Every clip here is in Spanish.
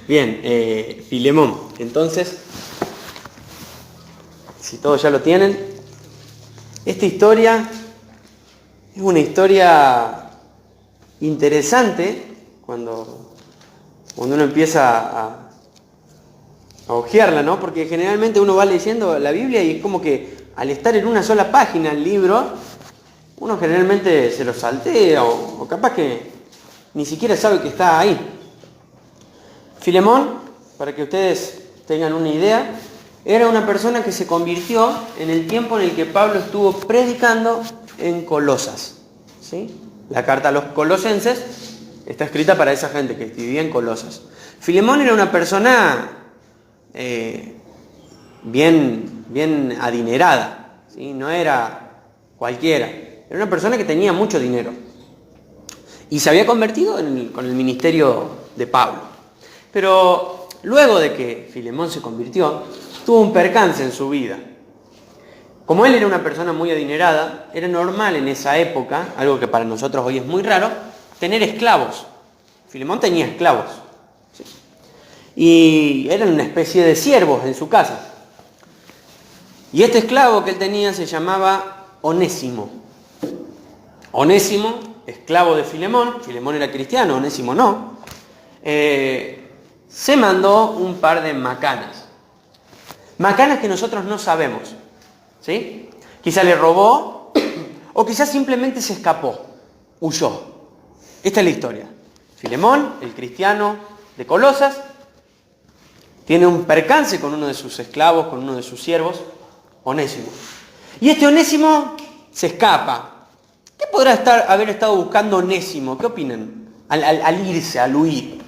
Bien, Filemón. Entonces, si todos ya lo tienen, esta historia es una historia interesante cuando uno empieza a hojearla, ¿no? Porque generalmente uno va leyendo la Biblia y es como que al estar en una sola página el libro, uno generalmente se lo saltea o capaz que ni siquiera sabe que está ahí. Filemón, para que ustedes tengan una idea, era una persona que se convirtió en el tiempo en el que Pablo estuvo predicando en Colosas, ¿sí? La carta a los colosenses está escrita para esa gente que vivía en Colosas. Filemón era una persona bien adinerada, ¿sí? No era cualquiera, era una persona que tenía mucho dinero y se había convertido con el ministerio de Pablo. Pero luego de que Filemón se convirtió, tuvo un percance en su vida. Como él era una persona muy adinerada, era normal en esa época, algo que para nosotros hoy es muy raro, tener esclavos. Filemón tenía esclavos, ¿sí? Y eran una especie de siervos en su casa. Y este esclavo que él tenía se llamaba Onésimo. Onésimo, esclavo de Filemón. Filemón era cristiano, Onésimo no. Se mandó un par de macanas. Macanas que nosotros no sabemos, ¿sí? Quizá le robó o quizás simplemente se escapó, huyó. Esta es la historia. Filemón, el cristiano de Colosas, tiene un percance con uno de sus esclavos, con uno de sus siervos, Onésimo. Y este Onésimo se escapa. ¿Qué podrá haber estado buscando Onésimo? ¿Qué opinan? Al irse, al huir.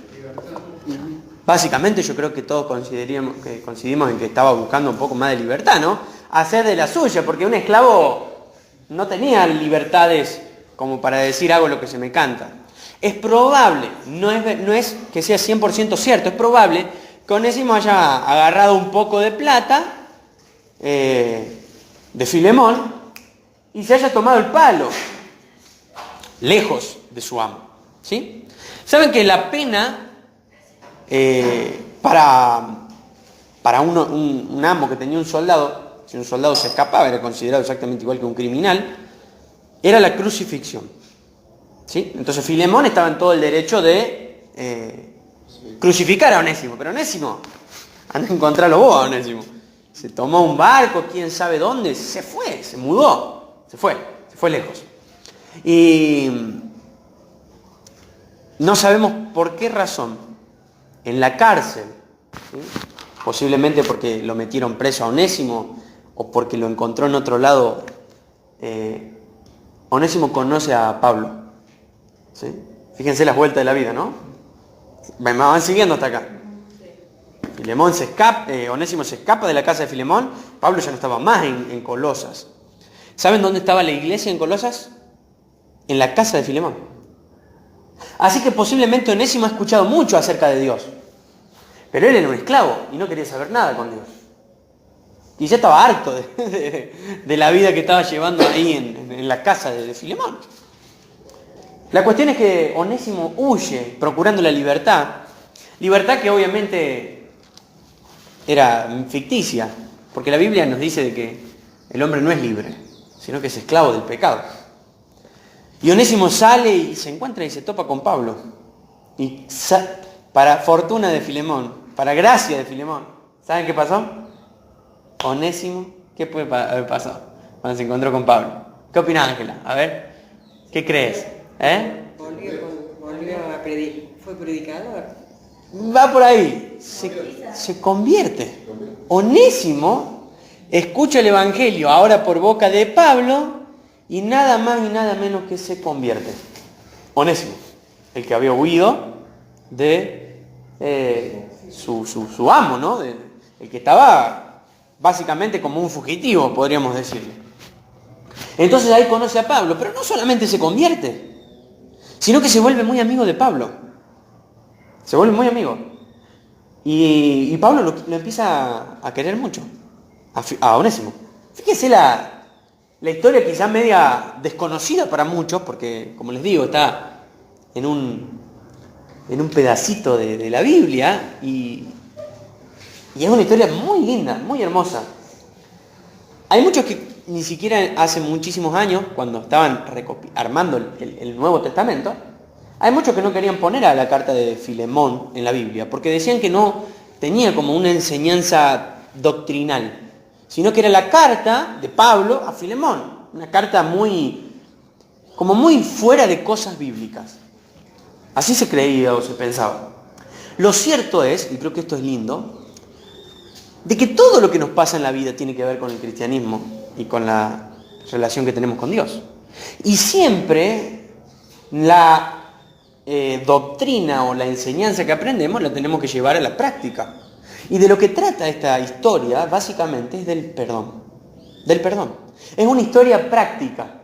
Básicamente yo creo que todos coincidimos en que estaba buscando un poco más de libertad, ¿no? Hacer de la suya, porque un esclavo no tenía libertades como para decir hago lo que se me canta. Es probable, no es que sea 100% cierto, es probable que Onésimo haya agarrado un poco de plata de Filemón y se haya tomado el palo, lejos de su amo, ¿sí? ¿Saben que la pena para un amo que tenía un soldado, si un soldado se escapaba, era considerado exactamente igual que un criminal, era la crucifixión, ¿sí? Entonces Filemón estaba en todo el derecho de crucificar a Onésimo, pero Onésimo, anda a encontrarlo vos a Onésimo. Se tomó un barco, quién sabe dónde, se fue, se mudó, se fue lejos. Y no sabemos por qué razón, en la cárcel, ¿sí? Posiblemente porque lo metieron preso a Onésimo o porque lo encontró en otro lado, Onésimo conoce a Pablo, ¿sí? Fíjense las vueltas de la vida, ¿no? Me van siguiendo hasta acá. Filemón Onésimo se escapa de la casa de Filemón. Pablo ya no estaba más en Colosas. ¿Saben dónde estaba la iglesia en Colosas? En la casa de Filemón. Así que posiblemente Onésimo ha escuchado mucho acerca de Dios. Pero él era un esclavo y no quería saber nada con Dios. Y ya estaba harto de la vida que estaba llevando ahí en la casa de Filemón. La cuestión es que Onésimo huye procurando la libertad. Libertad que obviamente era ficticia, porque la Biblia nos dice de que el hombre no es libre, sino que es esclavo del pecado. Y Onésimo sale y se encuentra y se topa con Pablo. Y para fortuna de Filemón, para gracia de Filemón, ¿saben qué pasó? Onésimo, ¿qué puede haber pasado cuando se encontró con Pablo? ¿Qué opina Ángela? A ver, ¿qué crees? Volvió a predicar. ¿Fue predicador? Va por ahí, se convierte. Onésimo escucha el Evangelio ahora por boca de Pablo y nada más y nada menos que se convierte. Onésimo, el que había huido de su amo, ¿no? El que estaba básicamente como un fugitivo, podríamos decirle. Entonces ahí conoce a Pablo, pero no solamente se convierte, sino que se vuelve muy amigo de Pablo. Se vuelve muy amigo. Y Pablo lo empieza a querer mucho, a Onésimo. Fíjense la historia quizás media desconocida para muchos, porque, como les digo, está en en un pedacito de la Biblia y es una historia muy linda, muy hermosa. Hay muchos que ni siquiera hace muchísimos años, cuando estaban armando el Nuevo Testamento, hay muchos que no querían poner a la carta de Filemón en la Biblia, porque decían que no tenía como una enseñanza doctrinal, sino que era la carta de Pablo a Filemón, una carta muy fuera de cosas bíblicas. Así se creía o se pensaba. Lo cierto es, y creo que esto es lindo, de que todo lo que nos pasa en la vida tiene que ver con el cristianismo y con la relación que tenemos con Dios. Y siempre la doctrina o la enseñanza que aprendemos la tenemos que llevar a la práctica. Y de lo que trata esta historia, básicamente, es del perdón. Del perdón. Es una historia práctica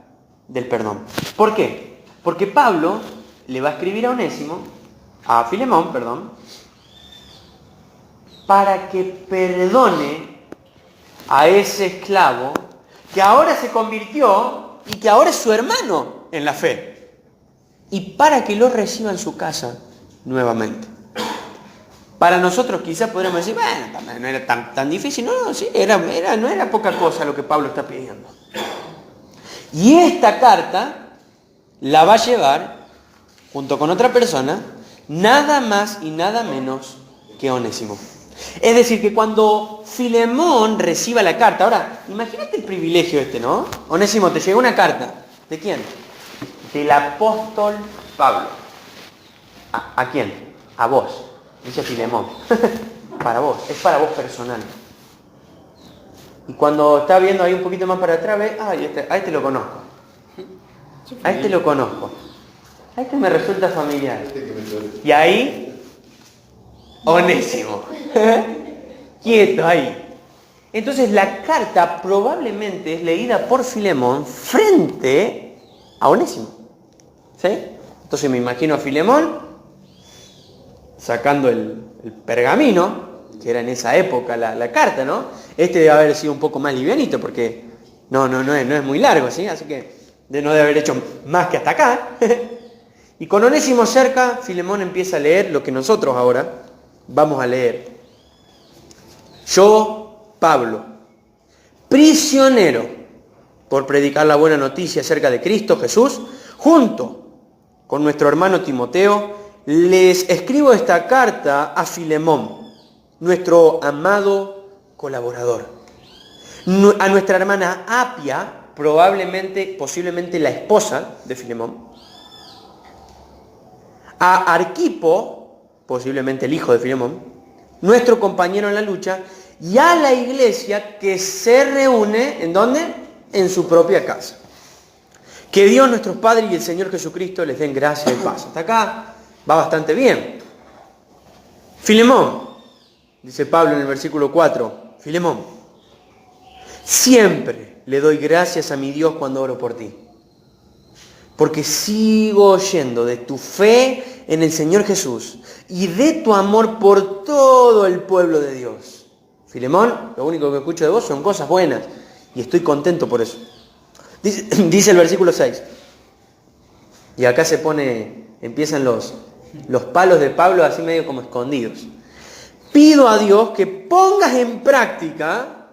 del perdón. ¿Por qué? Porque Pablo le va a escribir a Filemón, para que perdone a ese esclavo que ahora se convirtió y que ahora es su hermano en la fe. Y para que lo reciba en su casa nuevamente. Para nosotros quizás podríamos decir, bueno, no era tan difícil. No, sí, no era poca cosa lo que Pablo está pidiendo. Y esta carta la va a llevar, junto con otra persona, nada más y nada menos que Onésimo. Es decir, que cuando Filemón reciba la carta, ahora, imagínate el privilegio ¿no? Onésimo, te llegó una carta. ¿De quién? Del apóstol Pablo. ¿A quién? A vos. Dice Filemón. Para vos, es para vos personal. Y cuando está viendo ahí un poquito más para atrás, ve, a este lo conozco. A este lo conozco. A este me resulta familiar. Y ahí, Onésimo. Quieto ahí. Entonces la carta probablemente es leída por Filemón frente a Onésimo. ¿Sí? Entonces me imagino a Filemón sacando el pergamino, que era en esa época la carta, ¿no? Este debe haber sido un poco más livianito porque no es muy largo, ¿sí? Así que no debe haber hecho más que hasta acá. Y con Onésimo cerca, Filemón empieza a leer lo que nosotros ahora vamos a leer. Yo, Pablo, prisionero por predicar la buena noticia acerca de Cristo Jesús, junto con nuestro hermano Timoteo, les escribo esta carta a Filemón, nuestro amado colaborador. A nuestra hermana Apia, posiblemente la esposa de Filemón. A Arquipo, posiblemente el hijo de Filemón, nuestro compañero en la lucha, y a la iglesia que se reúne, ¿en dónde? En su propia casa. Que Dios nuestro Padre y el Señor Jesucristo les den gracia y paz. Hasta acá va bastante bien. Filemón, dice Pablo en el versículo 4, Filemón, siempre le doy gracias a mi Dios cuando oro por ti, porque sigo oyendo de tu fe en el Señor Jesús y de tu amor por todo el pueblo de Dios. Filemón, lo único que escucho de vos son cosas buenas y estoy contento por eso. Dice el versículo 6. Y acá empiezan los palos de Pablo así medio como escondidos. Pido a Dios que pongas en práctica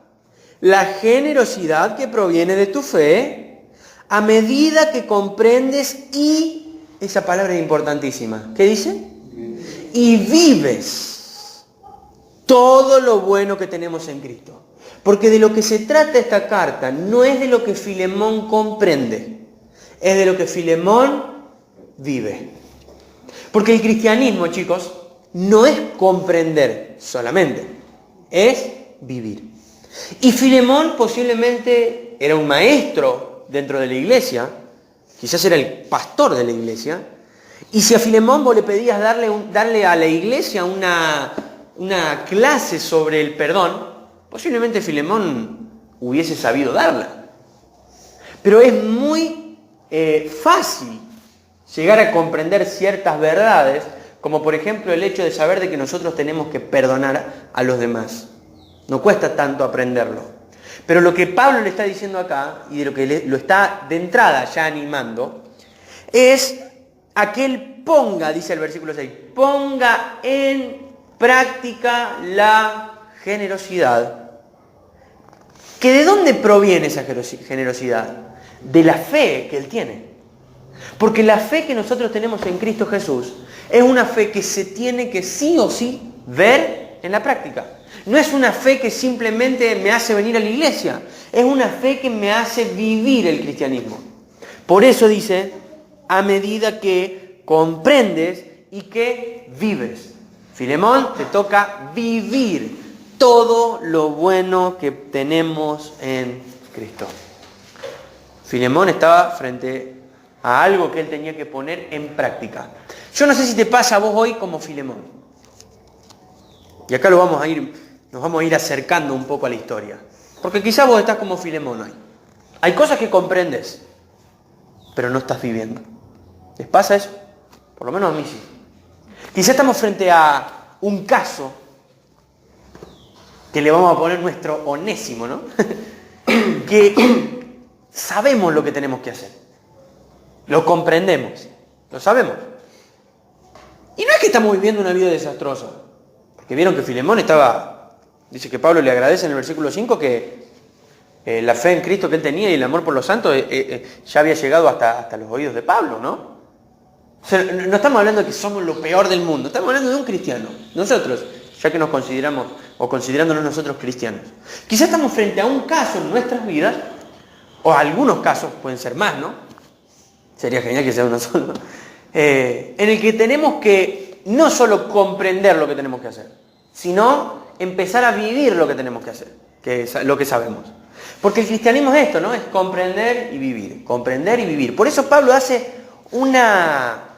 la generosidad que proviene de tu fe a medida que comprendes y, esa palabra es importantísima, ¿qué dice? Y vives todo lo bueno que tenemos en Cristo. Porque de lo que se trata esta carta no es de lo que Filemón comprende, es de lo que Filemón vive. Porque el cristianismo, chicos, no es comprender solamente, es vivir. Y Filemón posiblemente era un maestro dentro de la iglesia, quizás era el pastor de la iglesia, y si a Filemón vos le pedías darle a la iglesia una clase sobre el perdón, posiblemente Filemón hubiese sabido darla. Pero es muy fácil llegar a comprender ciertas verdades, como por ejemplo el hecho de saber de que nosotros tenemos que perdonar a los demás. No cuesta tanto aprenderlo. Pero lo que Pablo le está diciendo acá, y de lo que lo está de entrada ya animando, es a que él ponga, dice el versículo 6, ponga en práctica la generosidad. ¿Que de dónde proviene esa generosidad? De la fe que él tiene. Porque la fe que nosotros tenemos en Cristo Jesús es una fe que se tiene que sí o sí ver en la práctica. No es una fe que simplemente me hace venir a la iglesia, es una fe que me hace vivir el cristianismo. Por eso dice, a medida que comprendes y que vives. Filemón, te toca vivir todo lo bueno que tenemos en Cristo. Filemón estaba frente a algo que él tenía que poner en práctica. Yo no sé si te pasa a vos hoy como Filemón. Y acá nos vamos a ir acercando un poco a la historia. Porque quizás vos estás como Filemón hoy. Hay cosas que comprendes, pero no estás viviendo. ¿Les pasa eso? Por lo menos a mí sí. Quizás estamos frente a un caso que le vamos a poner nuestro Onésimo, ¿no? Que sabemos lo que tenemos que hacer. Lo comprendemos. Lo sabemos. Y no es que estamos viviendo una vida desastrosa. Porque vieron que Filemón estaba... Dice que Pablo le agradece en el versículo 5 que la fe en Cristo que él tenía y el amor por los santos ya había llegado hasta los oídos de Pablo, ¿no? O sea, no estamos hablando de que somos lo peor del mundo. Estamos hablando de un cristiano. Nosotros, ya que nos consideramos, o considerándonos nosotros cristianos. Quizás estamos frente a un caso en nuestras vidas, o algunos casos, pueden ser más, ¿no? Sería genial que sea uno solo. En el que tenemos que no solo comprender lo que tenemos que hacer, sino empezar a vivir lo que tenemos que hacer, que es lo que sabemos. Porque el cristianismo es esto, ¿no? Es comprender y vivir, comprender y vivir. Por eso Pablo hace una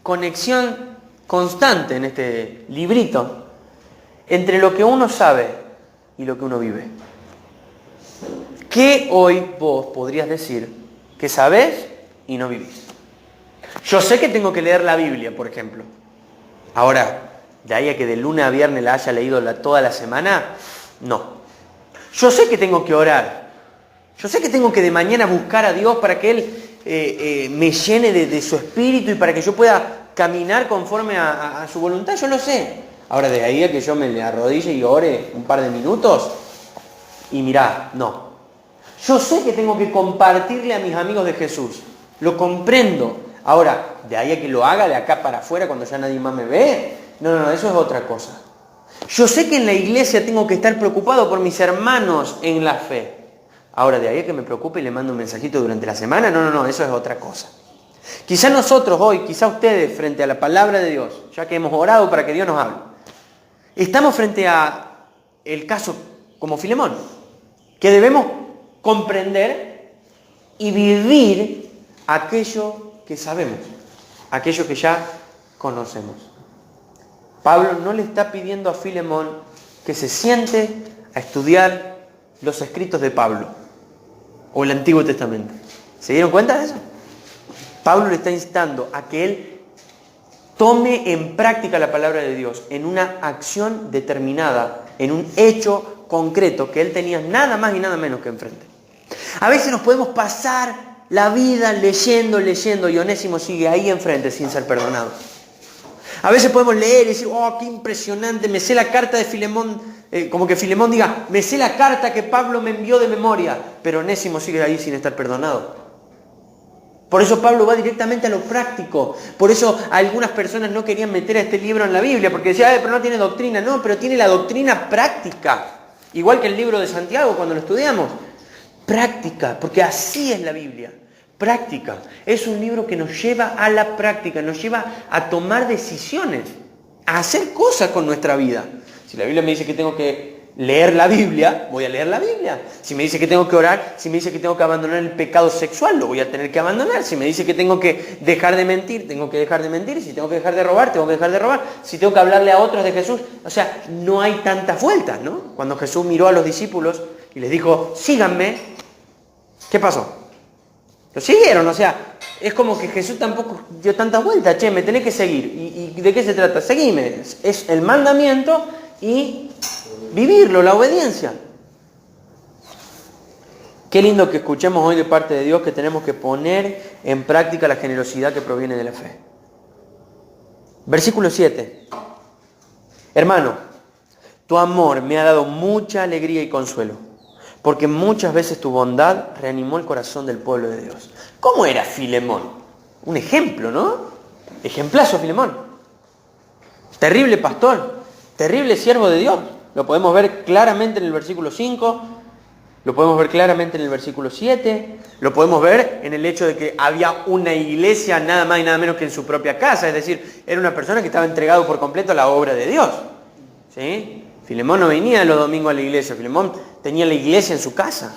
conexión constante en este librito entre lo que uno sabe y lo que uno vive. ¿Qué hoy vos podrías decir que sabés y no vivís? Yo sé que tengo que leer la Biblia, por ejemplo. Ahora, de ahí a que de lunes a viernes la haya leído toda la semana, no. Yo sé que tengo que orar. Yo sé que tengo que de mañana buscar a Dios para que Él me llene de su espíritu y para que yo pueda caminar conforme a su voluntad. Yo lo sé. Ahora, de ahí a que yo me arrodille y ore un par de minutos y mirá, no. Yo sé que tengo que compartirle a mis amigos de Jesús. Lo comprendo. Ahora, de ahí a que lo haga de acá para afuera cuando ya nadie más me ve, no, eso es otra cosa. Yo sé que en la iglesia tengo que estar preocupado por mis hermanos en la fe. Ahora, de ahí a que me preocupe y le mando un mensajito durante la semana, no, eso es otra cosa. Quizá nosotros hoy, quizá ustedes, frente a la palabra de Dios, ya que hemos orado para que Dios nos hable, estamos frente a el caso como Filemón, que debemos comprender y vivir aquello que sabemos, aquello que ya conocemos. Pablo no le está pidiendo a Filemón que se siente a estudiar los escritos de Pablo o el Antiguo Testamento. ¿Se dieron cuenta de eso? Pablo le está instando a que él tome en práctica la palabra de Dios en una acción determinada, en un hecho concreto que él tenía nada más y nada menos que enfrente. A veces nos podemos pasar la vida leyendo y Onésimo sigue ahí enfrente sin ser perdonado. A veces podemos leer y decir, oh, qué impresionante, me sé la carta de Filemón, como que Filemón diga, me sé la carta que Pablo me envió de memoria, pero Onésimo sigue ahí sin estar perdonado. Por eso Pablo va directamente a lo práctico. Por eso algunas personas no querían meter a este libro en la Biblia, porque decían, pero no tiene doctrina. No, pero tiene la doctrina práctica. Igual que el libro de Santiago cuando lo estudiamos. Práctica, porque así es la Biblia. Práctica. Es un libro que nos lleva a la práctica, nos lleva a tomar decisiones, a hacer cosas con nuestra vida. Si la Biblia me dice que tengo que leer la Biblia, voy a leer la Biblia. Si me dice que tengo que orar, si me dice que tengo que abandonar el pecado sexual, lo voy a tener que abandonar. Si me dice que tengo que dejar de mentir, tengo que dejar de mentir. Si tengo que dejar de robar, tengo que dejar de robar. Si tengo que hablarle a otros de Jesús, o sea, no hay tantas vueltas, ¿no? Cuando Jesús miró a los discípulos y les dijo, síganme, ¿qué pasó? Lo siguieron, o sea, es como que Jesús tampoco dio tantas vueltas. Che, me tenés que seguir. ¿Y de qué se trata? Seguime. Es el mandamiento y vivirlo, la obediencia. Qué lindo que escuchemos hoy de parte de Dios que tenemos que poner en práctica la generosidad que proviene de la fe. Versículo 7. Hermano, tu amor me ha dado mucha alegría y consuelo, porque muchas veces tu bondad reanimó el corazón del pueblo de Dios. ¿Cómo era Filemón? Un ejemplo, ¿no? Ejemplazo Filemón. Terrible pastor, terrible siervo de Dios. Lo podemos ver claramente en el versículo 5, lo podemos ver claramente en el versículo 7, lo podemos ver en el hecho de que había una iglesia nada más y nada menos que en su propia casa, es decir, era una persona que estaba entregado por completo a la obra de Dios. ¿Sí? Filemón no venía los domingos a la iglesia, Filemón tenía la iglesia en su casa.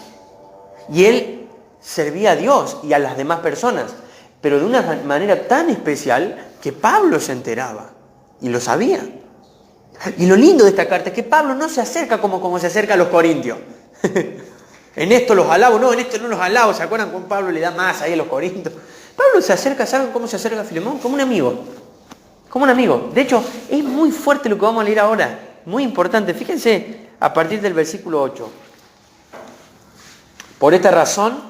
Y él servía a Dios y a las demás personas, pero de una manera tan especial que Pablo se enteraba y lo sabía. Y lo lindo de esta carta es que Pablo no se acerca como se acerca a los corintios. En esto los alabo, no, en esto no los alabo. ¿Se acuerdan cómo Pablo le da más ahí a los corintios? Pablo se acerca, ¿saben cómo se acerca a Filemón? Como un amigo. Como un amigo. De hecho, es muy fuerte lo que vamos a leer ahora. Muy importante. Fíjense a partir del versículo 8. Por esta razón,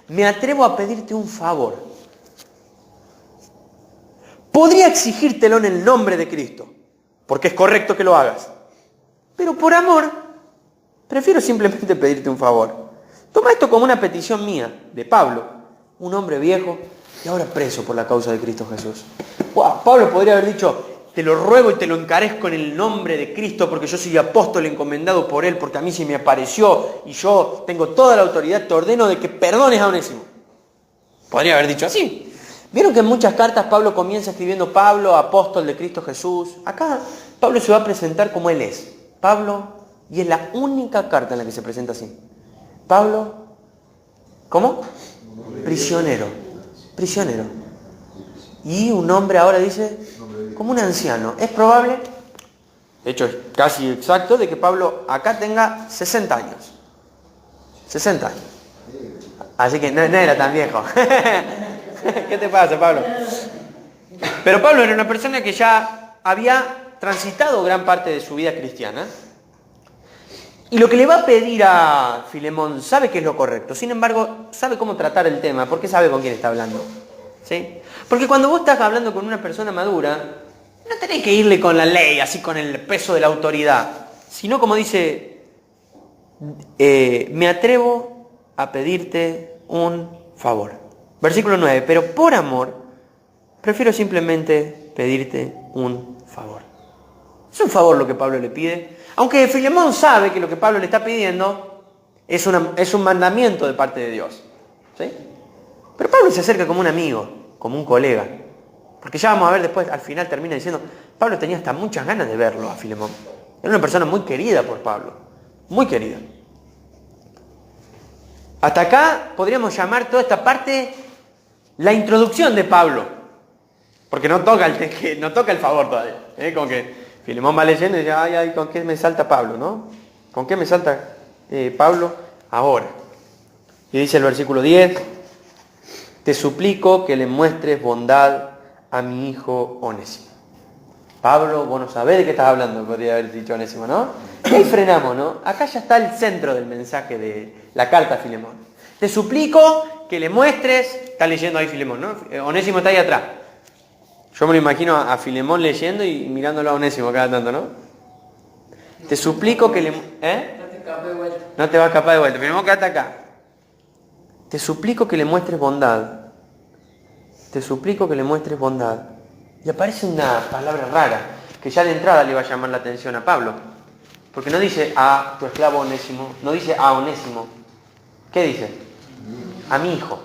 me atrevo a pedirte un favor. Podría exigírtelo en el nombre de Cristo, porque es correcto que lo hagas. Pero por amor, prefiero simplemente pedirte un favor. Toma esto como una petición mía, de Pablo, un hombre viejo y ahora preso por la causa de Cristo Jesús. Wow, Pablo podría haber dicho, te lo ruego y te lo encarezco en el nombre de Cristo, porque yo soy apóstol encomendado por Él, porque a mí se me apareció y yo tengo toda la autoridad, te ordeno de que perdones a Onésimo. Podría haber dicho así. Vieron que en muchas cartas Pablo comienza escribiendo Pablo, apóstol de Cristo Jesús. Acá Pablo se va a presentar como él es. Pablo, y es la única carta en la que se presenta así. Pablo, ¿cómo? Prisionero. Prisionero. Y un hombre ahora dice, como un anciano. Es probable, de hecho es casi exacto, de que Pablo acá tenga 60 años. 60 años. Así que no era tan viejo. ¿Qué te pasa, Pablo? Pero Pablo era una persona que ya había transitado gran parte de su vida cristiana. Y lo que le va a pedir a Filemón sabe que es lo correcto. Sin embargo, sabe cómo tratar el tema, porque sabe con quién está hablando. ¿Sí? Porque cuando vos estás hablando con una persona madura, no tenés que irle con la ley, así con el peso de la autoridad. Sino como dice, me atrevo a pedirte un favor. Versículo 9, pero por amor, prefiero simplemente pedirte un favor. Es un favor lo que Pablo le pide, aunque Filemón sabe que lo que Pablo le está pidiendo es un mandamiento de parte de Dios. ¿Sí? Pero Pablo se acerca como un amigo, como un colega. Porque ya vamos a ver después, al final termina diciendo, Pablo tenía hasta muchas ganas de verlo a Filemón. Era una persona muy querida por Pablo, muy querida. Hasta acá podríamos llamar toda esta parte la introducción de Pablo, porque no toca el favor todavía. Como que Filemón va leyendo y dice, ay, ¿con qué me salta Pablo, no? ¿Con qué me salta Pablo ahora? Y dice el versículo 10, te suplico que le muestres bondad a mi hijo Onésimo. Pablo, vos no sabés de qué estás hablando, podría haber dicho Onésimo, ¿no? Y ahí frenamos, ¿no? Acá ya está el centro del mensaje de la carta a Filemón. Te suplico que le muestres, está leyendo ahí Filemón, ¿no? Onésimo está ahí atrás. Yo me lo imagino a Filemón leyendo y mirándolo a Onésimo cada tanto, ¿no? Te suplico que le... No te escapes de vuelta. No te va a escapar de vuelta, Filemón, quédate acá. Te suplico que le muestres bondad. Te suplico que le muestres bondad. Y aparece una palabra rara, que ya de entrada le va a llamar la atención a Pablo. Porque no dice a tu esclavo Onésimo, no dice a Onésimo. ¿Qué dice? A mi hijo.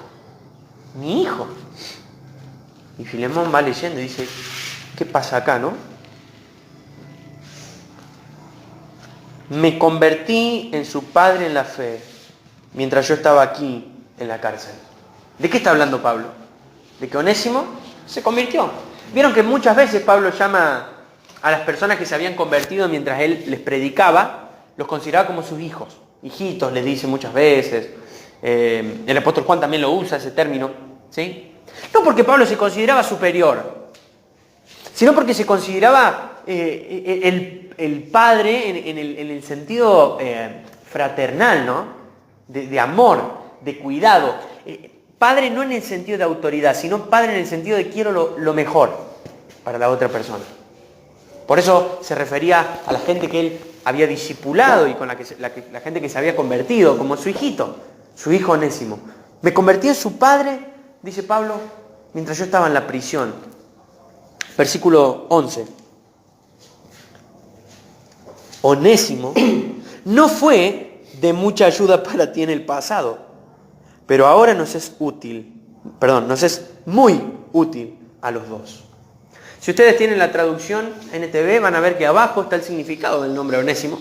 Mi hijo. Y Filemón va leyendo y dice, ¿qué pasa acá, no? Me convertí en su padre en la fe, mientras yo estaba aquí en la cárcel. ¿De qué está hablando Pablo? De que Onésimo se convirtió. Vieron que muchas veces Pablo llama a las personas que se habían convertido mientras él les predicaba, los consideraba como sus hijos. Hijitos, les dice muchas veces. El apóstol Juan también lo usa, ese término. ¿Sí? No porque Pablo se consideraba superior, sino porque se consideraba el padre en el sentido fraternal, ¿no? De amor, de cuidado. Padre no en el sentido de autoridad, sino padre en el sentido de quiero lo mejor. para la otra persona. Por eso se refería a la gente que él había discipulado y con la gente que se había convertido, como su hijito, su hijo Onésimo. Me convertí en su padre, dice Pablo, mientras yo estaba en la prisión. Versículo 11. Onésimo no fue de mucha ayuda para ti en el pasado, pero ahora nos es muy útil a los dos. Si ustedes tienen la traducción NTV, van a ver que abajo está el significado del nombre Onésimo.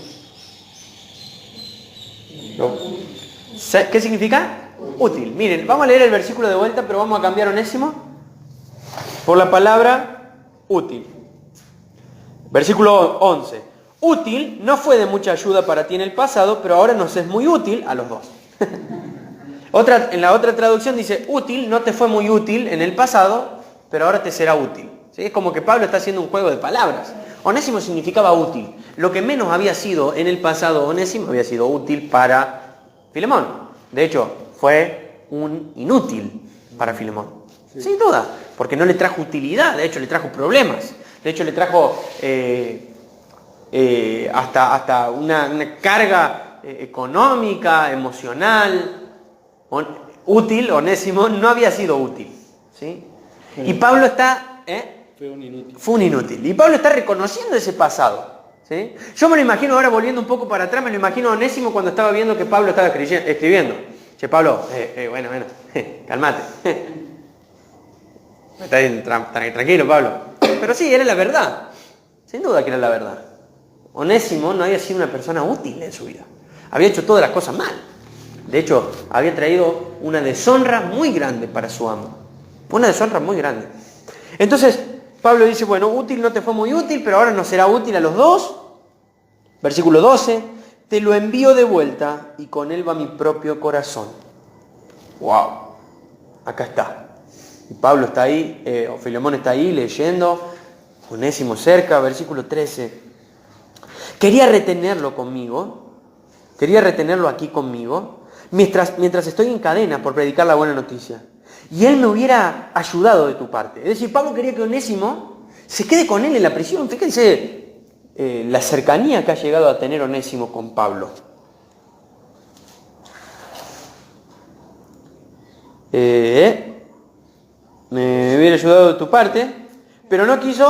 ¿Qué significa? Útil. Miren, vamos a leer el versículo de vuelta, pero vamos a cambiar Onésimo por la palabra útil. Versículo 11. Útil no fue de mucha ayuda para ti en el pasado, pero ahora nos es muy útil a los dos. En la otra traducción dice, útil no te fue muy útil en el pasado, pero ahora te será útil. ¿Sí? Es como que Pablo está haciendo un juego de palabras. Onésimo significaba útil. Lo que menos había sido en el pasado Onésimo había sido útil para Filemón. De hecho, fue un inútil para Filemón. Sí. Sin duda, porque no le trajo utilidad, de hecho le trajo problemas. De hecho le trajo hasta una carga económica, emocional. Útil, Onésimo no había sido útil. ¿Sí? Y Pablo está... Fue un inútil. Y Pablo está reconociendo ese pasado. ¿Sí? Yo me lo imagino ahora, volviendo un poco para atrás, me lo imagino a Onésimo cuando estaba viendo que Pablo estaba escribiendo. Che, Pablo, bueno, calmate. Tranquilo, Pablo. Pero sí, era la verdad. Sin duda que era la verdad. Onésimo no había sido una persona útil en su vida. Había hecho todas las cosas mal. De hecho, había traído una deshonra muy grande para su amo. Una deshonra muy grande. Entonces, Pablo dice, bueno, útil no te fue muy útil, pero ahora nos será útil a los dos. Versículo 12, te lo envío de vuelta y con él va mi propio corazón. ¡Wow! Acá está. Y Pablo está ahí, o Filemón está ahí leyendo, Onésimo cerca, versículo 13. Quería retenerlo aquí conmigo, mientras estoy en cadena por predicar la buena noticia. Y él me hubiera ayudado de tu parte. Es decir, Pablo quería que Onésimo se quede con él en la prisión. Fíjense la cercanía que ha llegado a tener Onésimo con Pablo. Me hubiera ayudado de tu parte, pero no quise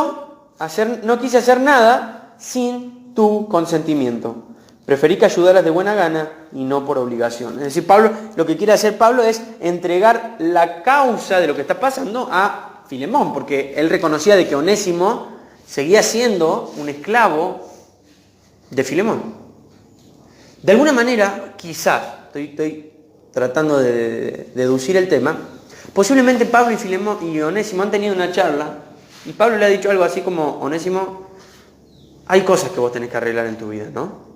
hacer nada sin tu consentimiento. Preferí que ayudaras de buena gana y no por obligación. Es decir, Pablo, lo que quiere hacer Pablo es entregar la causa de lo que está pasando a Filemón, porque él reconocía de que Onésimo seguía siendo un esclavo de Filemón. De alguna manera, quizás, estoy tratando de deducir el tema, posiblemente Pablo y Onésimo han tenido una charla y Pablo le ha dicho algo así como, Onésimo, hay cosas que vos tenés que arreglar en tu vida, ¿no?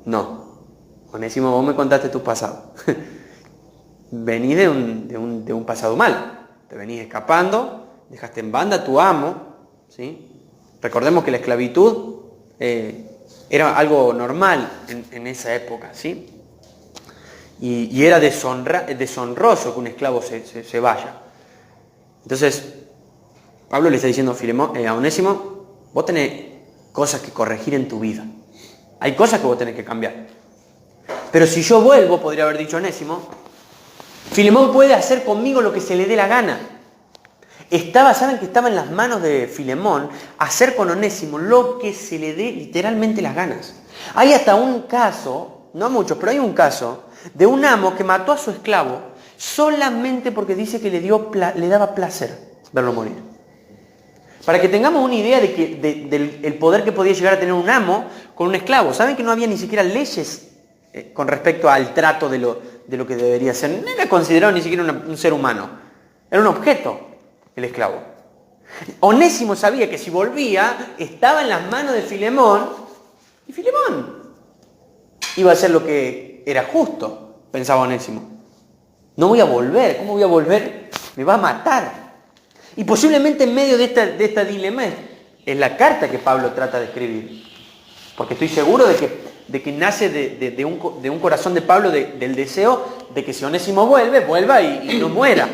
No. Onésimo, vos me contaste tu pasado. Venís de un pasado mal. Te venís escapando, dejaste en banda a tu amo. ¿Sí? Recordemos que la esclavitud era algo normal en esa época. ¿Sí? Y era deshonroso que un esclavo se vaya. Entonces, Pablo le está diciendo a Onésimo, vos tenés cosas que corregir en tu vida. Hay cosas que vos tenés que cambiar. Pero si yo vuelvo, podría haber dicho Onésimo, Filemón puede hacer conmigo lo que se le dé la gana. ¿Saben que estaba en las manos de Filemón hacer con Onésimo lo que se le dé literalmente las ganas? Hay hasta un caso, no muchos, pero hay un caso de un amo que mató a su esclavo solamente porque dice que le daba placer verlo morir. Para que tengamos una idea del poder que podía llegar a tener un amo con un esclavo. ¿Saben que no había ni siquiera leyes con respecto al trato de lo que debería ser? No era considerado ni siquiera un ser humano. Era un objeto, el esclavo. Onésimo sabía que si volvía, estaba en las manos de Filemón, y Filemón iba a hacer lo que era justo, pensaba Onésimo. No voy a volver, ¿cómo voy a volver? Me va a matar. Y posiblemente en medio de esta dilema es la carta que Pablo trata de escribir. Porque estoy seguro de que nace de un corazón de Pablo del deseo de que si Onésimo vuelva y no muera.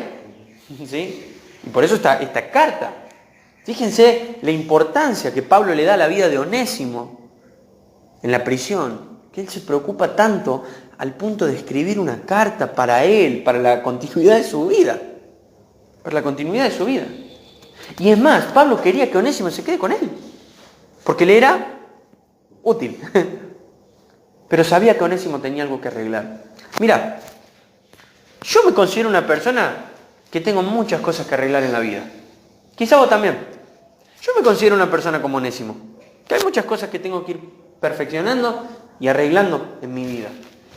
¿Sí? Y por eso esta carta. Fíjense la importancia que Pablo le da a la vida de Onésimo en la prisión, que él se preocupa tanto al punto de escribir una carta para él, para la continuidad de su vida. Para la continuidad de su vida. Y es más, Pablo quería que Onésimo se quede con él, porque le era útil. Pero sabía que Onésimo tenía algo que arreglar. Mira, yo me considero una persona que tengo muchas cosas que arreglar en la vida. Quizá vos también. Yo me considero una persona como Onésimo, que hay muchas cosas que tengo que ir perfeccionando y arreglando en mi vida.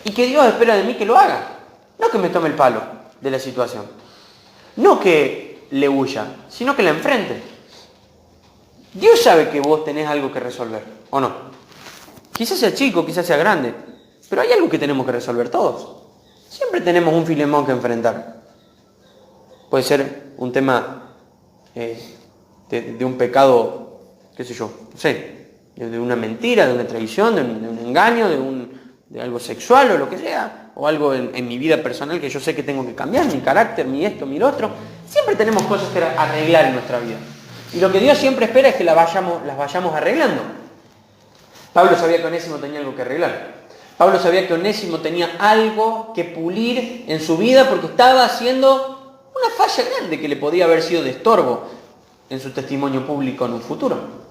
Y que Dios espera de mí que lo haga. No que me tome el palo de la situación. No que le huya, sino que la enfrente. Dios sabe que vos tenés algo que resolver, ¿o no? Quizás sea chico, quizás sea grande, pero hay algo que tenemos que resolver todos. Siempre tenemos un Filemón que enfrentar. Puede ser un tema de un pecado, qué sé yo, no sé, de una mentira, de una traición, de un engaño, de algo sexual o lo que sea, o algo en mi vida personal que yo sé que tengo que cambiar, mi carácter, mi esto, mi lo otro. Siempre tenemos cosas que arreglar en nuestra vida. Y lo que Dios siempre espera es que las vayamos arreglando. Pablo sabía que Onésimo tenía algo que arreglar. Pablo sabía que Onésimo tenía algo que pulir en su vida porque estaba haciendo una falla grande que le podía haber sido de estorbo en su testimonio público en un futuro.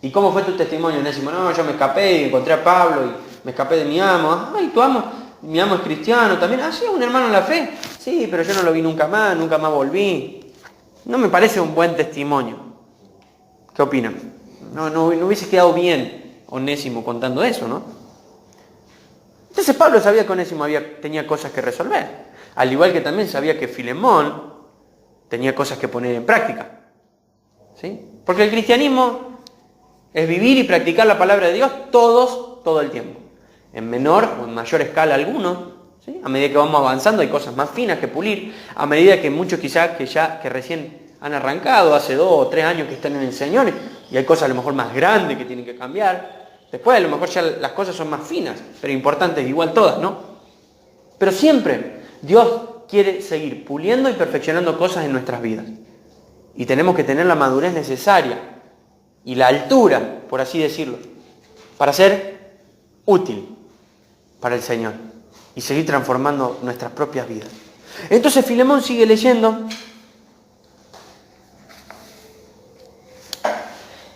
¿Y cómo fue tu testimonio, Onésimo? No, yo me escapé y encontré a Pablo y me escapé de mi amo. Ay, tu amo, mi amo es cristiano también. Ah, sí, un hermano en la fe. Sí, pero yo no lo vi nunca más volví. No me parece un buen testimonio. ¿Qué opinan? No hubiese quedado bien Onésimo contando eso, ¿no? Entonces Pablo sabía que Onésimo tenía cosas que resolver. Al igual que también sabía que Filemón tenía cosas que poner en práctica. ¿Sí? Porque el cristianismo es vivir y practicar la palabra de Dios todo el tiempo. En menor o en mayor escala algunos. ¿Sí? A medida que vamos avanzando hay cosas más finas que pulir. A medida que muchos quizás que recién han arrancado, hace 2 o 3 años que están en el Señor, y hay cosas a lo mejor más grandes que tienen que cambiar. Después a lo mejor ya las cosas son más finas, pero importantes igual todas, ¿no? Pero siempre Dios quiere seguir puliendo y perfeccionando cosas en nuestras vidas. Y tenemos que tener la madurez necesaria y la altura, por así decirlo, para ser útil para el Señor y seguir transformando nuestras propias vidas. Entonces Filemón sigue leyendo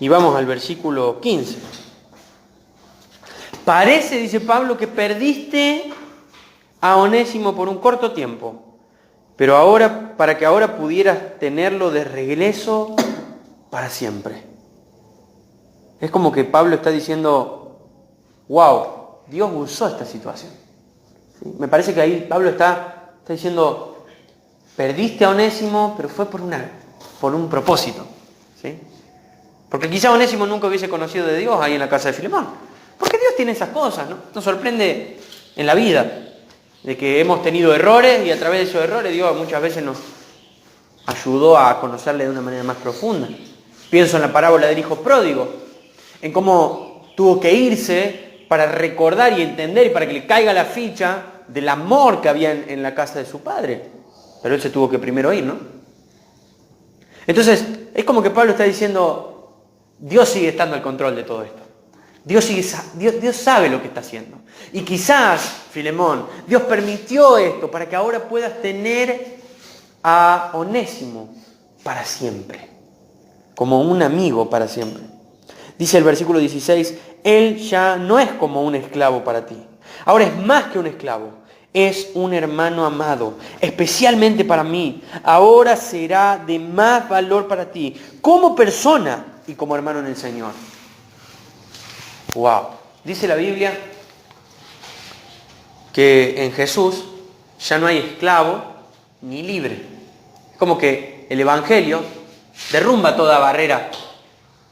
y vamos al versículo 15. Parece, dice Pablo, que perdiste a Onésimo por un corto tiempo, pero ahora, para que ahora pudieras tenerlo de regreso para siempre. Es como que Pablo está diciendo, wow, Dios usó esta situación. ¿Sí? Me parece que ahí Pablo está diciendo, perdiste a Onésimo, pero fue por un propósito. ¿Sí? Porque quizá Onésimo nunca hubiese conocido de Dios ahí en la casa de Filemón. Porque Dios tiene esas cosas, ¿no? Nos sorprende en la vida de que hemos tenido errores y a través de esos errores Dios muchas veces nos ayudó a conocerle de una manera más profunda. Pienso en la parábola del hijo pródigo, en cómo tuvo que irse para recordar y entender y para que le caiga la ficha del amor que había en la casa de su padre. Pero él se tuvo que primero ir, ¿no? Entonces, es como que Pablo está diciendo, Dios sigue estando al control de todo esto. Dios sabe lo que está haciendo. Y quizás, Filemón, Dios permitió esto para que ahora puedas tener a Onésimo para siempre. Como un amigo para siempre. Dice el versículo 16, él ya no es como un esclavo para ti. Ahora es más que un esclavo. Es un hermano amado, especialmente para mí. Ahora será de más valor para ti, como persona y como hermano en el Señor. Wow. Dice la Biblia que en Jesús ya no hay esclavo ni libre. Es como que el Evangelio derrumba toda barrera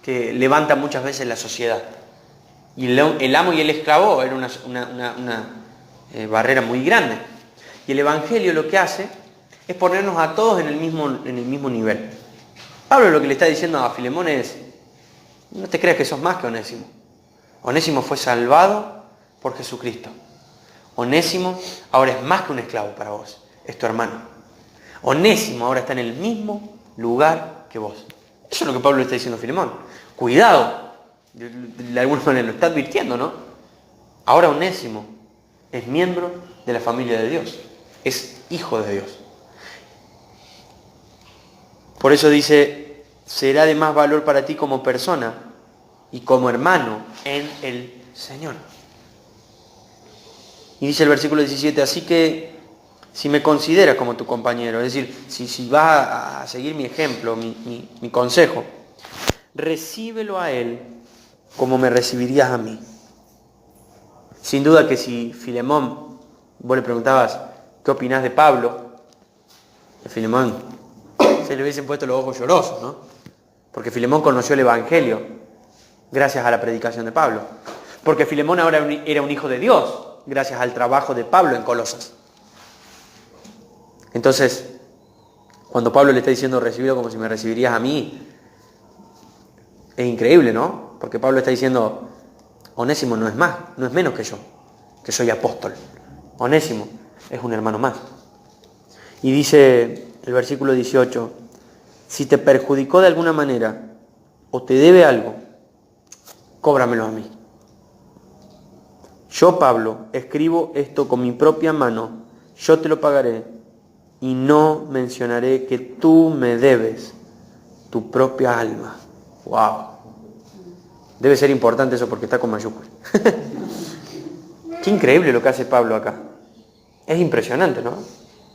que levanta muchas veces la sociedad. Y el amo y el esclavo era una barrera muy grande. Y el Evangelio lo que hace es ponernos a todos en el mismo nivel. Pablo lo que le está diciendo a Filemón es, no te creas que sos más que Onésimo. Onésimo fue salvado por Jesucristo. Onésimo ahora es más que un esclavo para vos, es tu hermano. Onésimo ahora está en el mismo lugar que vos. Eso es lo que Pablo le está diciendo a Filemón. Cuidado, de alguna manera lo está advirtiendo, ¿no? Ahora Onésimo es miembro de la familia de Dios, es hijo de Dios. Por eso dice, será de más valor para ti como persona y como hermano en el Señor. Y dice el versículo 17, así que si me consideras como tu compañero, es decir, si vas a seguir mi ejemplo, mi consejo, recíbelo a él como me recibirías a mí. Sin duda que si Filemón, vos le preguntabas, ¿qué opinás de Pablo? A Filemón se le hubiesen puesto los ojos llorosos, ¿no? Porque Filemón conoció el Evangelio gracias a la predicación de Pablo. Porque Filemón ahora era un hijo de Dios gracias al trabajo de Pablo en Colosas. Entonces, cuando Pablo le está diciendo recibirlo como si me recibirías a mí, es increíble, ¿no? Porque Pablo está diciendo, Onésimo no es más, no es menos que soy apóstol. Onésimo es un hermano más. Y dice el versículo 18, si te perjudicó de alguna manera o te debe algo, cóbramelo a mí. Yo, Pablo, escribo esto con mi propia mano, yo te lo pagaré y no mencionaré que tú me debes tu propia alma. ¡Wow! Debe ser importante eso porque está con mayúsculas. Qué increíble lo que hace Pablo acá. Es impresionante, ¿no?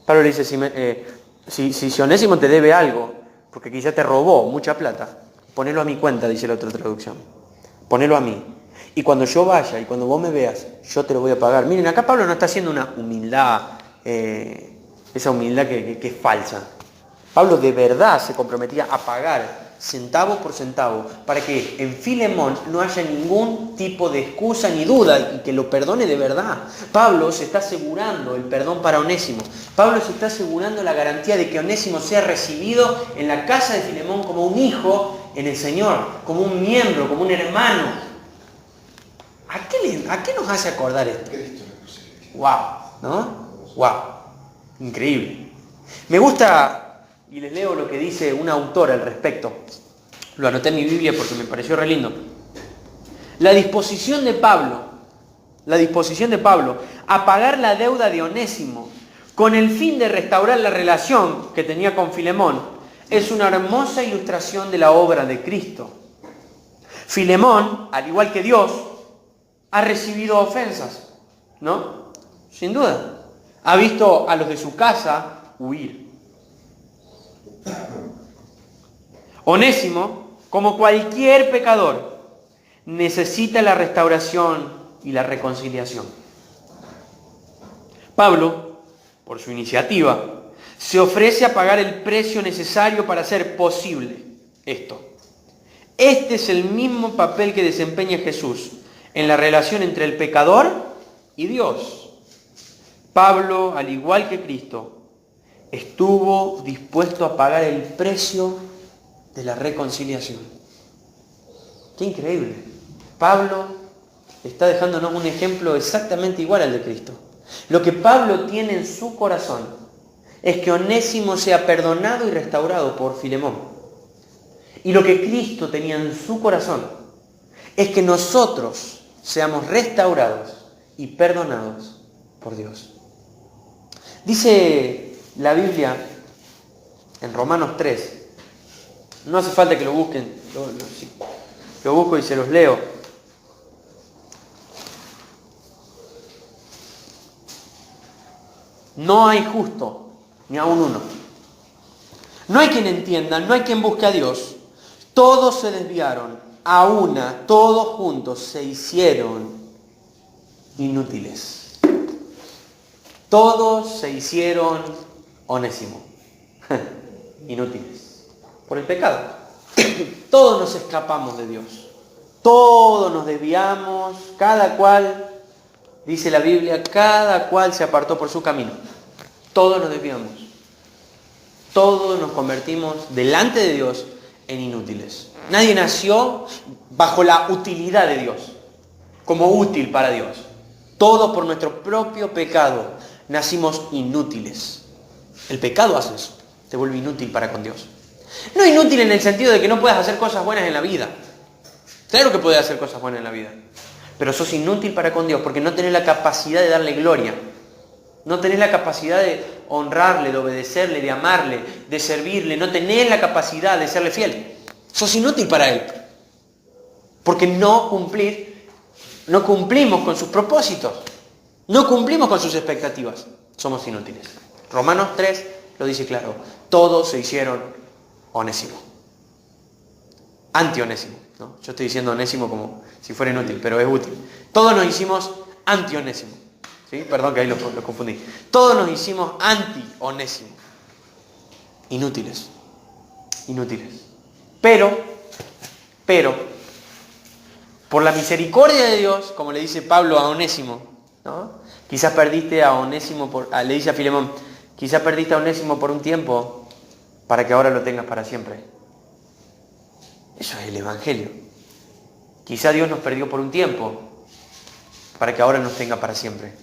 Pablo le dice, si Onésimo te debe algo, porque quizá te robó mucha plata, ponelo a mi cuenta, dice la otra traducción. Ponelo a mí. Y cuando yo vaya y cuando vos me veas, yo te lo voy a pagar. Miren, acá Pablo no está haciendo una humildad, esa humildad que es falsa. Pablo de verdad se comprometía a pagar centavo por centavo para que en Filemón no haya ningún tipo de excusa ni duda y que lo perdone de verdad. Pablo se está asegurando el perdón para Onésimo. Pablo se está asegurando la garantía de que Onésimo sea recibido en la casa de Filemón como un hijo en el Señor, como un miembro, como un hermano. ¿A qué nos hace acordar esto? ¡Wow! ¿No? ¡Wow! Increíble. Me gusta, y les leo lo que dice un autor al respecto. Lo anoté en mi Biblia porque me pareció re lindo. La disposición de Pablo a pagar la deuda de Onésimo con el fin de restaurar la relación que tenía con Filemón es una hermosa ilustración de la obra de Cristo. Filemón, al igual que Dios, ha recibido ofensas, ¿no? Sin duda. Ha visto a los de su casa huir. Onésimo, como cualquier pecador, necesita la restauración y la reconciliación. Pablo, por su iniciativa, se ofrece a pagar el precio necesario para hacer posible esto. Este es el mismo papel que desempeña Jesús en la relación entre el pecador y Dios. Pablo, al igual que Cristo, estuvo dispuesto a pagar el precio de la reconciliación. ¡Qué increíble! Pablo está dejándonos un ejemplo exactamente igual al de Cristo. Lo que Pablo tiene en su corazón es que Onésimo sea perdonado y restaurado por Filemón. Y lo que Cristo tenía en su corazón es que nosotros seamos restaurados y perdonados por Dios. Dice la Biblia en Romanos 3, no hace falta que lo busquen, lo busco y se los leo. No hay justo, ni aun uno. No hay quien entienda, no hay quien busque a Dios. Todos se desviaron, a una, todos juntos se hicieron inútiles. Todos se hicieron Onésimo. Inútiles. Por el pecado. Todos nos escapamos de Dios. Todos nos desviamos, cada cual, dice la Biblia, cada cual se apartó por su camino. Todos nos desviamos. Todos nos convertimos delante de Dios en inútiles. Nadie nació bajo la utilidad de Dios, como útil para Dios. Todos por nuestro propio pecado nacimos inútiles. El pecado hace eso, te vuelve inútil para con Dios. No inútil en el sentido de que no puedas hacer cosas buenas en la vida. Claro que puedes hacer cosas buenas en la vida. Pero sos inútil para con Dios porque no tenés la capacidad de darle gloria. No tenés la capacidad de honrarle, de obedecerle, de amarle, de servirle. No tenés la capacidad de serle fiel. Sos inútil para Él. Porque no cumplimos con sus propósitos. No cumplimos con sus expectativas. Somos inútiles. Romanos 3 lo dice claro. Todos se hicieron Onésimo. Anti-Onésimo, ¿no? Yo estoy diciendo Onésimo como si fuera inútil, pero es útil. Todos nos hicimos anti-Onésimo. ¿Sí? Perdón que ahí lo confundí. Todos nos hicimos anti-Onésimo. Inútiles. Pero, por la misericordia de Dios, como le dice Pablo a Onésimo, ¿no? Quizás perdiste a Onésimo, le dice a Filemón, quizás perdiste a Onésimo por un tiempo para que ahora lo tengas para siempre. Eso es el Evangelio. Quizás Dios nos perdió por un tiempo para que ahora nos tenga para siempre.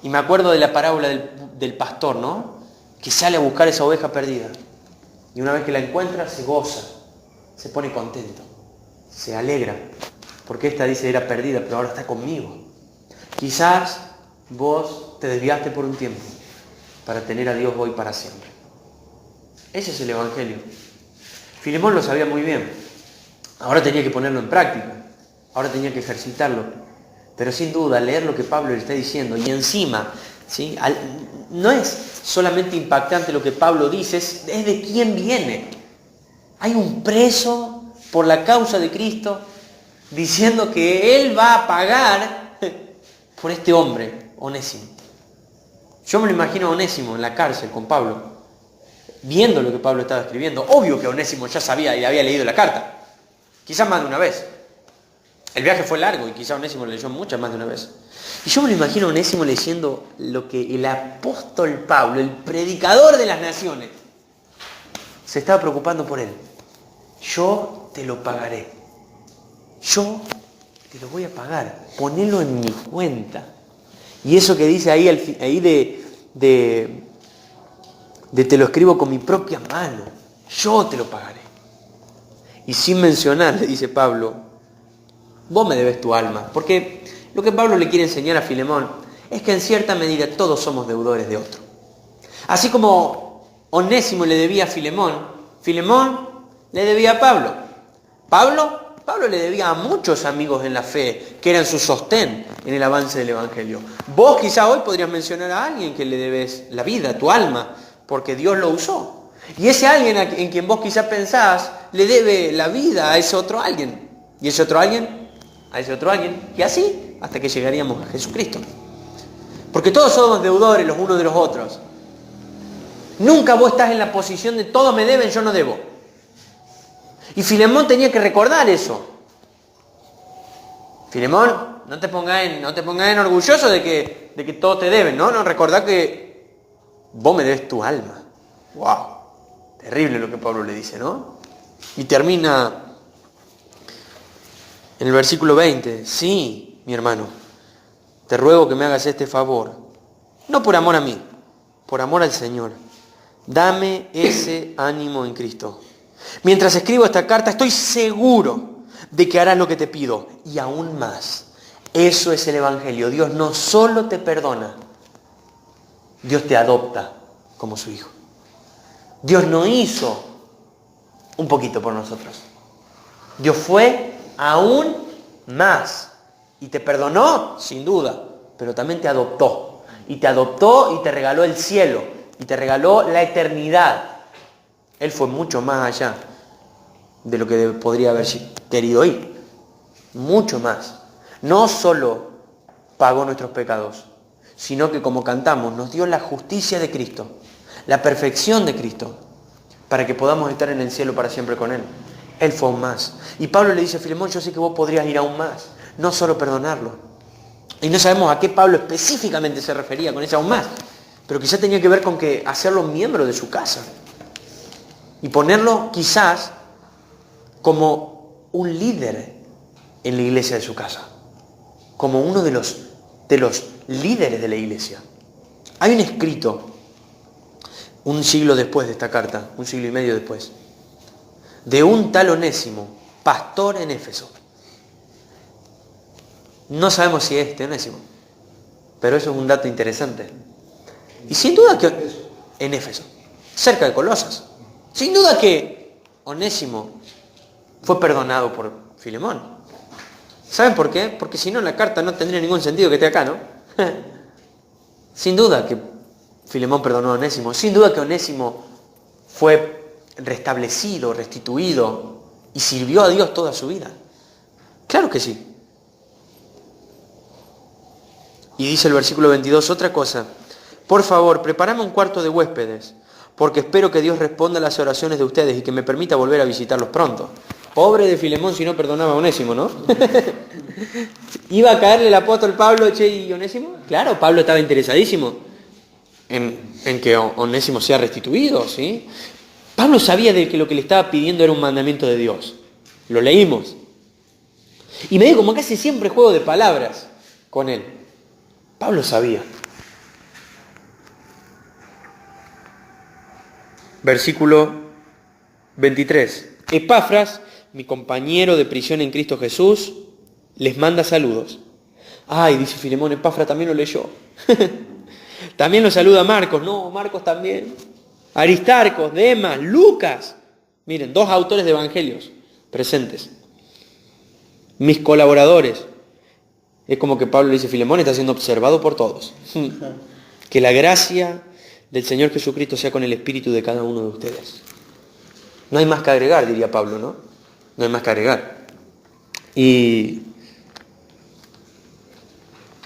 Y me acuerdo de la parábola del pastor, ¿no? Que sale a buscar esa oveja perdida. Y una vez que la encuentra, se goza, se pone contento, se alegra. Porque esta dice era perdida, pero ahora está conmigo. Quizás vos te desviaste por un tiempo para tener a Dios hoy para siempre. Ese es el Evangelio. Filemón lo sabía muy bien. Ahora tenía que ponerlo en práctica. Ahora tenía que ejercitarlo. Pero sin duda, leer lo que Pablo le está diciendo y encima, ¿sí? No es solamente impactante lo que Pablo dice, es de quién viene. Hay un preso por la causa de Cristo diciendo que él va a pagar por este hombre, Onésimo. Yo me lo imagino a Onésimo en la cárcel con Pablo, viendo lo que Pablo estaba escribiendo. Obvio que Onésimo ya sabía y había leído la carta, quizás más de una vez. El viaje fue largo y quizás Onésimo lo leyó muchas más de una vez. Y yo me lo imagino a Onésimo leyendo lo que el apóstol Pablo, el predicador de las naciones, se estaba preocupando por él. Yo te lo pagaré. Yo te lo voy a pagar. Ponelo en mi cuenta. Y eso que dice ahí de te lo escribo con mi propia mano. Yo te lo pagaré. Y sin mencionar, le dice Pablo, vos me debes tu alma. Porque lo que Pablo le quiere enseñar a Filemón es que en cierta medida todos somos deudores de otro. Así como Onésimo le debía a Filemón, Filemón le debía a Pablo. Pablo le debía a muchos amigos en la fe que eran su sostén en el avance del Evangelio. Vos quizá hoy podrías mencionar a alguien que le debes la vida, tu alma, porque Dios lo usó. Y ese alguien en quien vos quizá pensás le debe la vida a ese otro alguien. Y ese otro alguien, a ese otro alguien. Y así hasta que llegaríamos a Jesucristo. Porque todos somos deudores los unos de los otros. Nunca vos estás en la posición de todos me deben, yo no debo. Y Filemón tenía que recordar eso. Filemón, no te pongas en orgulloso de que todos te deben, ¿no? No, recordá que vos me debes tu alma. ¡Wow! Terrible lo que Pablo le dice, ¿no? Y termina en el versículo 20. Sí, mi hermano, te ruego que me hagas este favor. No por amor a mí, por amor al Señor. Dame ese ánimo en Cristo. Mientras escribo esta carta, estoy seguro de que harás lo que te pido y aún más. Eso es el Evangelio. Dios no solo te perdona, Dios te adopta como su hijo. Dios no hizo un poquito por nosotros. Dios fue aún más y te perdonó, sin duda, pero también te adoptó. Y te adoptó y te regaló el cielo y te regaló la eternidad. Él fue mucho más allá de lo que podría haber querido ir. Mucho más. No solo pagó nuestros pecados, sino que, como cantamos, nos dio la justicia de Cristo, la perfección de Cristo, para que podamos estar en el cielo para siempre con Él. Él fue aún más. Y Pablo le dice a Filemón, yo sé que vos podrías ir aún más, no solo perdonarlo. Y no sabemos a qué Pablo específicamente se refería con ese aún más, pero quizás tenía que ver con que hacerlo miembro de su casa. Y ponerlo quizás como un líder en la iglesia de su casa. Como uno de los líderes de la iglesia. Hay un escrito, un siglo después de esta carta, un siglo y medio después, de un tal Onésimo, pastor en Éfeso. No sabemos si es este Onésimo, pero eso es un dato interesante. Y sin duda que en Éfeso, cerca de Colosas, sin duda que Onésimo fue perdonado por Filemón. ¿Saben por qué? Porque si no la carta no tendría ningún sentido que esté acá, ¿no? Sin duda que Filemón perdonó a Onésimo, sin duda que Onésimo fue restablecido, restituido y sirvió a Dios toda su vida. Claro que sí. Y dice el versículo 22 otra cosa. Por favor, prepárame un cuarto de huéspedes, porque espero que Dios responda a las oraciones de ustedes y que me permita volver a visitarlos pronto. Pobre de Filemón si no perdonaba a Onésimo, ¿no? ¿Iba a caerle el apóstol Pablo, y Onésimo? Claro, Pablo estaba interesadísimo en que Onésimo sea restituido, ¿sí? Pablo sabía de que lo que le estaba pidiendo era un mandamiento de Dios. Lo leímos. Y me dio como casi siempre juego de palabras con él. Pablo sabía. Versículo 23. Epafras, mi compañero de prisión en Cristo Jesús, les manda saludos. Ay, dice Filemón, Epafras también lo leyó. También lo saluda Marcos. No, Marcos también. Aristarcos, Demas, Lucas. Miren, 2 autores de evangelios presentes. Mis colaboradores. Es como que Pablo le dice, Filemón está siendo observado por todos. Que la gracia del Señor Jesucristo sea con el espíritu de cada uno de ustedes. No hay más que agregar, diría Pablo, ¿no? No hay más que agregar. Y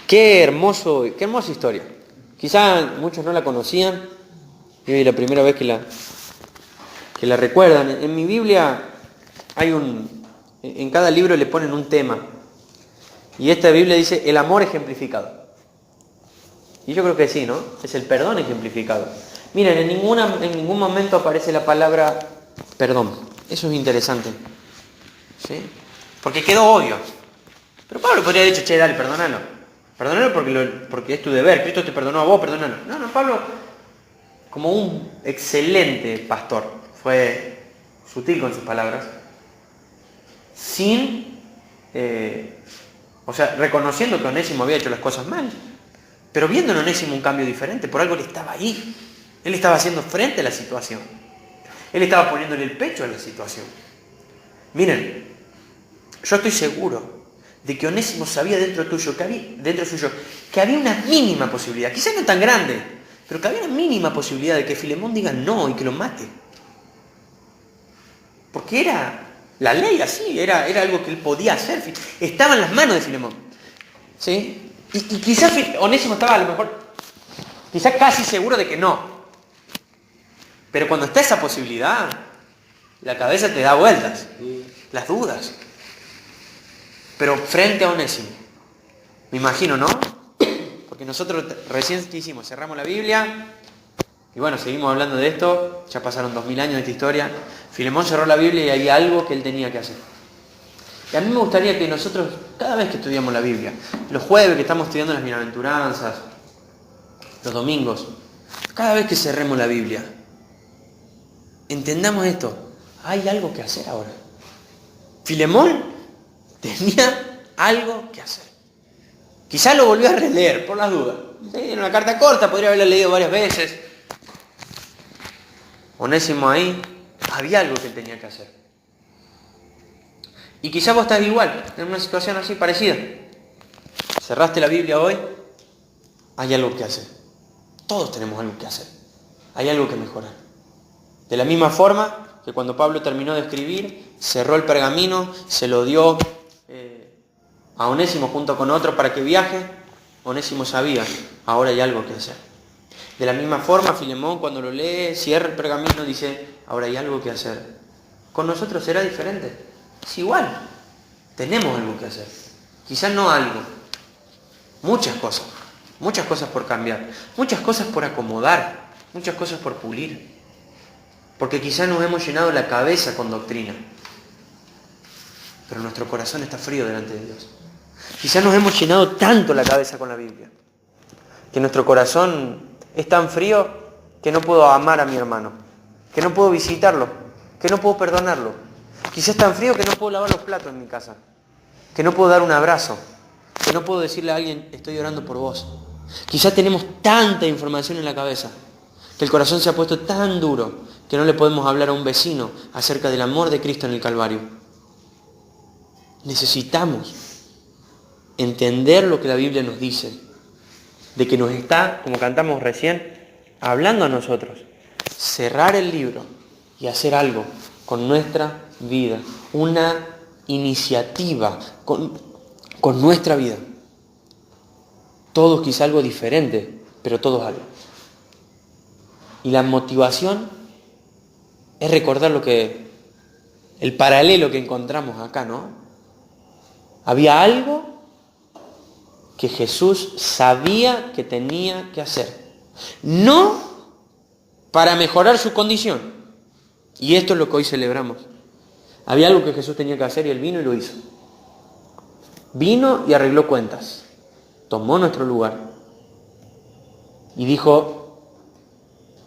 qué hermosa historia. Quizá muchos no la conocían, y hoy es la primera vez que la recuerdan. En mi Biblia en cada libro le ponen un tema. Y esta Biblia dice el amor ejemplificado. Y yo creo que sí, ¿no? Es el perdón ejemplificado. Miren, en ningún momento aparece la palabra perdón. Eso es interesante. ¿Sí? Porque quedó obvio. Pero Pablo podría haber dicho, che, dale, perdónalo. Perdónalo porque es tu deber. Cristo te perdonó a vos, perdónalo. No, Pablo, como un excelente pastor, fue sutil con sus palabras. Reconociendo que Onésimo había hecho las cosas mal. Pero viendo en Onésimo un cambio diferente, por algo él estaba ahí. Él estaba haciendo frente a la situación. Él estaba poniéndole el pecho a la situación. Miren, yo estoy seguro de que Onésimo sabía dentro suyo que había una mínima posibilidad, quizás no tan grande, pero que había una mínima posibilidad de que Filemón diga no y que lo mate. Porque era la ley así, era algo que él podía hacer. Estaba en las manos de Filemón. ¿Sí? Y quizás Onésimo estaba a lo mejor, quizás casi seguro de que no. Pero cuando está esa posibilidad, la cabeza te da vueltas, las dudas. Pero frente a Onésimo, me imagino, ¿no? Porque nosotros recién, ¿qué hicimos? Cerramos la Biblia y bueno, seguimos hablando de esto. Ya pasaron 2000 años de esta historia. Filemón cerró la Biblia y había algo que él tenía que hacer. Y a mí me gustaría que nosotros, cada vez que estudiamos la Biblia, los jueves que estamos estudiando las bienaventuranzas, los domingos, cada vez que cerremos la Biblia, entendamos esto. Hay algo que hacer ahora. Filemón tenía algo que hacer. Quizá lo volvió a releer, por las dudas. ¿Sí? En una carta corta, podría haberla leído varias veces. Onésimo ahí, había algo que él tenía que hacer. Y quizá vos estás igual, en una situación así parecida. Cerraste la Biblia hoy, hay algo que hacer. Todos tenemos algo que hacer. Hay algo que mejorar. De la misma forma que cuando Pablo terminó de escribir, cerró el pergamino, se lo dio a Onésimo junto con otro para que viaje, Onésimo sabía, ahora hay algo que hacer. De la misma forma, Filemón cuando lo lee, cierra el pergamino, dice, ahora hay algo que hacer. Con nosotros será diferente. Es igual. Tenemos algo que hacer. Quizás no algo. Muchas cosas por cambiar. Muchas cosas por acomodar. Muchas cosas por pulir. Porque quizás nos hemos llenado la cabeza con doctrina. Pero nuestro corazón está frío delante de Dios. Quizás nos hemos llenado tanto la cabeza con la Biblia, que nuestro corazón es tan frío que no puedo amar a mi hermano, que no puedo visitarlo, que no puedo perdonarlo, Quizás es tan frío que no puedo lavar los platos en mi casa, que no puedo dar un abrazo, que no puedo decirle a alguien, estoy orando por vos. Quizás tenemos tanta información en la cabeza, que el corazón se ha puesto tan duro, que no le podemos hablar a un vecino acerca del amor de Cristo en el Calvario. Necesitamos entender lo que la Biblia nos dice, de que nos está, como cantamos recién, hablando a nosotros. Cerrar el libro y hacer algo con nuestra vida, una iniciativa con nuestra vida. Todos quizá algo diferente, pero todos algo. Y la motivación es recordar el paralelo que encontramos acá, ¿no? Había algo que Jesús sabía que tenía que hacer. No para mejorar su condición. Y esto es lo que hoy celebramos. Había algo que Jesús tenía que hacer y Él vino y lo hizo. Vino y arregló cuentas. Tomó nuestro lugar. Y dijo,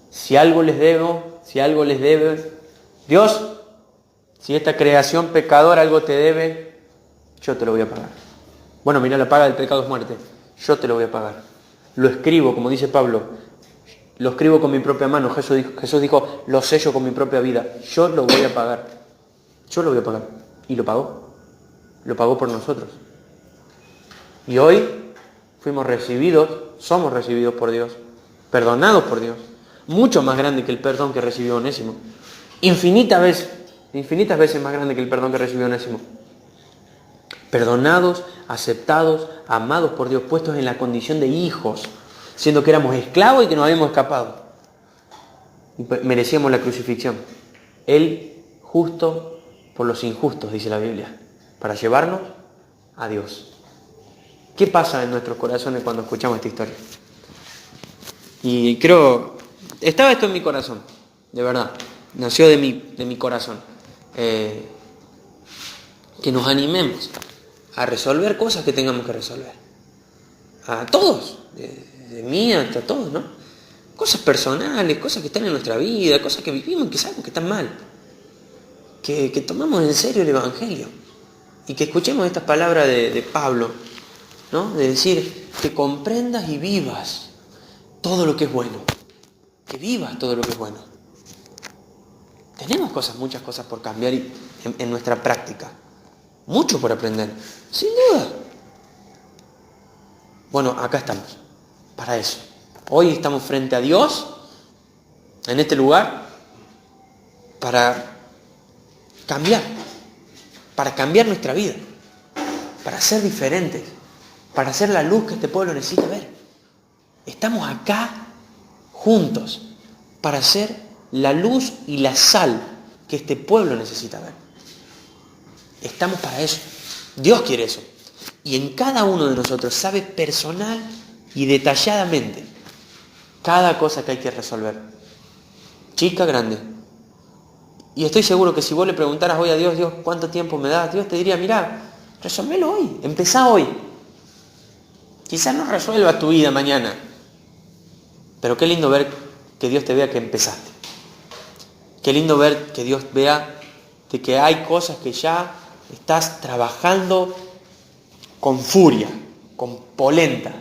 si algo les debe, Dios, si esta creación pecadora algo te debe, yo te lo voy a pagar. Bueno, mira, la paga del pecado es muerte. Yo te lo voy a pagar. Lo escribo, como dice Pablo, lo escribo con mi propia mano. Jesús dijo, lo sello con mi propia vida. Yo lo voy a pagar. Yo lo voy a pagar. Y lo pagó. Lo pagó por nosotros. Y hoy somos recibidos por Dios, perdonados por Dios. Mucho más grande que el perdón que recibió Onésimo. Infinitas veces más grande que el perdón que recibió Onésimo. Perdonados, aceptados, amados por Dios, puestos en la condición de hijos, siendo que éramos esclavos y que nos habíamos escapado. Y merecíamos la crucifixión. Él justo por los injustos, dice la Biblia, para llevarnos a Dios. ¿Qué pasa en nuestros corazones cuando escuchamos esta historia? Y creo, estaba esto en mi corazón, de verdad, nació de mi corazón. Que nos animemos a resolver cosas que tengamos que resolver. A todos, de mí hasta todos, ¿no? Cosas personales, cosas que están en nuestra vida, cosas que vivimos y que sabemos que están mal. Que tomamos en serio el Evangelio. Y que escuchemos estas palabras de Pablo, ¿no? De decir, que comprendas y vivas todo lo que es bueno. Que vivas todo lo que es bueno. Tenemos muchas cosas por cambiar en nuestra práctica. Mucho por aprender, sin duda. Bueno, acá estamos, para eso. Hoy estamos frente a Dios, en este lugar, para cambiar nuestra vida, para ser diferentes, para ser la luz que este pueblo necesita ver. Estamos acá juntos para ser la luz y la sal que este pueblo necesita ver. Estamos para eso. Dios quiere eso. Y en cada uno de nosotros sabe personal y detalladamente cada cosa que hay que resolver. Chica, grande. Y estoy seguro que si vos le preguntaras hoy a Dios, Dios, ¿cuánto tiempo me das? Dios te diría, mirá, resolvelo hoy, empezá hoy. Quizás no resuelvas tu vida mañana, pero qué lindo ver que Dios te vea que empezaste. Qué lindo ver que Dios vea de que hay cosas que ya estás trabajando con furia, con polenta,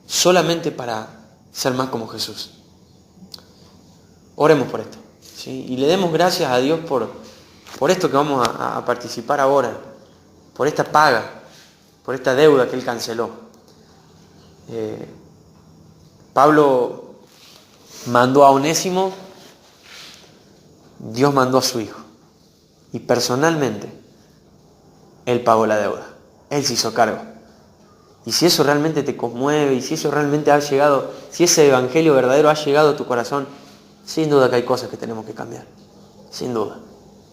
solamente para ser más como Jesús. Oremos por esto, ¿sí? Y le demos gracias a Dios por esto que vamos a participar ahora, por esta paga, por esta deuda que Él canceló. Pablo mandó a Onésimo, Dios mandó a su hijo. Y personalmente, Él pagó la deuda. Él se hizo cargo. Y si eso realmente te conmueve, y si eso realmente ha llegado, si ese evangelio verdadero ha llegado a tu corazón, sin duda que hay cosas que tenemos que cambiar. Sin duda.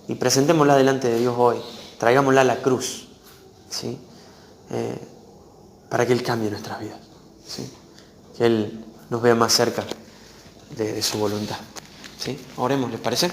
Y presentémosla delante de Dios hoy. Traigámosla a la cruz. ¿Sí? Para que Él cambie nuestras vidas. ¿Sí? Que Él nos vea más cerca de su voluntad. ¿Sí? Oremos, ¿les parece?